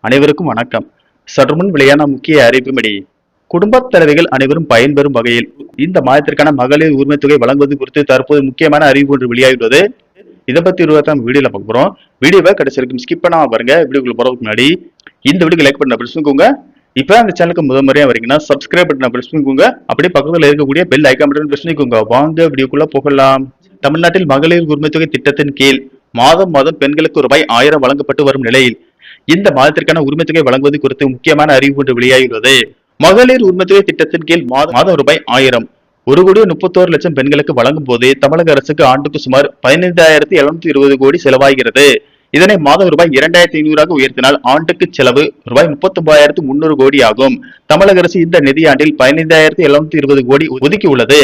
அனைவருக்கும் வணக்கம். சற்றுமுன் வெளியான முக்கிய அறிவிப்புப்படி குடும்பத் தலைவிகள் அனைவரும் பயன்பெறும் வகையில் இந்த மாதத்திற்கான மகளிர் உரிமை தொகை வழங்குவது குறித்து தற்போது முக்கியமான அறிவிப்பு ஒன்று வெளியாகியுள்ளது. இதை பத்தி வீடியோல பார்க்க போறோம். வீடியோவை கடைசி வரைக்கும் ஸ்கிப் பண்ணாம பாருங்க. வீடியோக்குள்ள போறதுக்கு முன்னாடி இந்த வீடியோ லைக் பண்ண பிரஸ் பண்ணிக்கோங்க. இப்ப அந்த சேனலுக்கு முறையா வரீங்கன்னா சப்ஸ்கிரைப் பட்டனை பிரஸ் பண்ணிக்கோங்க. அப்படியே பக்கத்துல இருக்கக்கூடிய பெல் ஐகான் பட்டன் பிரஸ் பண்ணிக்கோங்க. வாங்க வீடியோக்குள்ள போகலாம். தமிழ்நாட்டில் மகளிர் உரிமை தொகை திட்டத்தின் கீழ் மாதம் பெண்களுக்கு ரூபாய் 1000 வழங்கப்பட்டு வரும் நிலையில் இந்த மாதத்திற்கான உரிமை தொகை வழங்குவது குறித்து முக்கியமான அறிவிப்பு ஒன்று வெளியாகியுள்ளது. மகளிர் உரிமை தொகை திட்டத்தின் கீழ் மாதம் ரூபாய் 1000 1,31,00,000 பெண்களுக்கு வழங்கும் போது தமிழக அரசுக்கு ஆண்டுக்கு சுமார் 15,720 கோடி செலவாகிறது. இதனை மாதம் ரூபாய் 2,500 உயர்த்தினால் ஆண்டுக்கு செலவு ரூபாய் 39,300 கோடி ஆகும். தமிழக அரசு இந்த நிதியாண்டில் 15,720 கோடி ஒதுக்கியுள்ளது.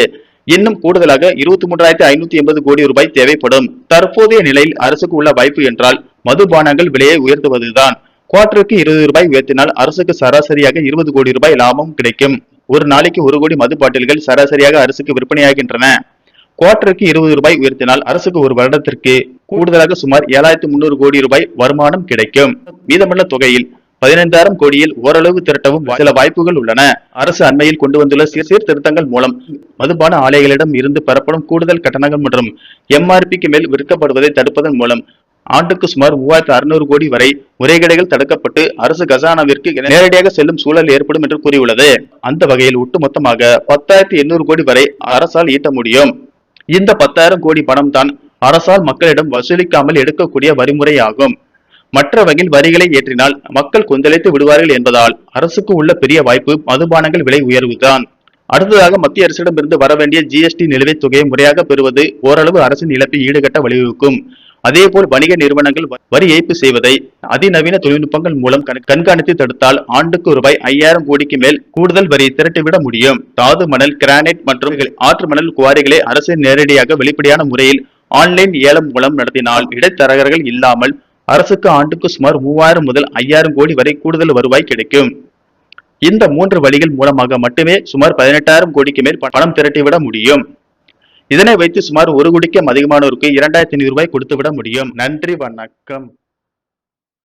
இன்னும் கூடுதலாக 23,580 கோடி ரூபாய் தேவைப்படும். தற்போதைய நிலையில் அரசுக்கு உள்ள வாய்ப்பு என்றால் மதுபானங்கள் விலையை உயர்த்துவதுதான். குவார்டருக்கு 20 ரூபாய் உயர்த்தினால் அரசுக்கு சராசரியாக 20 கோடி ரூபாய் லாபம் கிடைக்கும். ஒரு நாளைக்கு 1 கோடி மது பாட்டில்கள் சராசரியாக அரசுக்கு விற்பனையாகின்றன. குவார்டருக்கு 20 ரூபாய் உயர்த்தினால் அரசுக்கு ஒரு வருடத்திற்கு கூடுதலாக சுமார் 7,300 கோடி ரூபாய் வருமானம் கிடைக்கும். மீதமுள்ள தொகையில் 15,000 கோடியில் ஓரளவு திரட்டவும் சில வாய்ப்புகள் உள்ளன. அரசு அண்மையில் கொண்டு வந்துள்ள சீர்திருத்தங்கள் மூலம் மதுபான ஆலைகளிடம் இருந்து பெறப்படும் கூடுதல் கட்டணங்கள் மற்றும் MRPக்கு மேல் விற்கப்படுவதை தடுப்பதன் மூலம் ஆண்டுக்கு சுமார் 3,600 கோடி வரை முறைகேடுகள் தடுக்கப்பட்டு அரசு கசானாவிற்கு நேரடியாக செல்லும் சூழல் ஏற்படும் என்று கூறியுள்ளது. அந்த வகையில் ஒட்டுமொத்தமாக 10,800 கோடி வரை அரசால் ஈட்ட முடியும். இந்த 10,000 கோடி பணம் தான் அரசால் மக்களிடம் வசூலிக்காமல் எடுக்கக்கூடிய வரிமுறையாகும். மற்ற வகையில் வரிகளை ஏற்றினால் மக்கள் கொந்தளித்து விடுவார்கள் என்பதால் அரசுக்கு உள்ள பெரிய வாய்ப்பு மதுபானங்கள் விலை உயர்வுதான். அடுத்ததாக மத்திய அரசிடமிருந்து வர வேண்டிய GST நிலுவைத் தொகையை முறையாக பெறுவது ஓரளவு அரசின் இழப்பை ஈடுகட்ட வழிவகுக்கும். அதேபோல் வணிக நிறுவனங்கள் வரி ஏய்ப்பு செய்வதை அதிநவீன தொழில்நுட்பங்கள் மூலம் கண்காணித்து தடுத்தால் ஆண்டுக்கு ரூபாய் 5,000 கோடிக்கு மேல் கூடுதல் வரி திரட்டிவிட முடியும். தாது மணல், கிரானைட் மற்றும் ஆற்று மணல் குவாரிகளை அரசு நேரடியாக வெளிப்படையான முறையில் ஆன்லைன் ஏலம் மூலம் நடத்தினால் இடைத்தரகர்கள் இல்லாமல் அரசுக்கு ஆண்டுக்கு சுமார் 3,000 முதல் 5,000 கோடி வரை கூடுதல் வருவாய் கிடைக்கும். இந்த 3 வழிகள் மூலமாக மட்டுமே சுமார் 18,000 கோடிக்கு மேல் பணம் திரட்டிவிட முடியும். இதனை வைத்து சுமார் 1 கோடிக்கும் அதிகமானோருக்கு 2,500 ரூபாய் கொடுத்துவிட முடியும். நன்றி, வணக்கம்.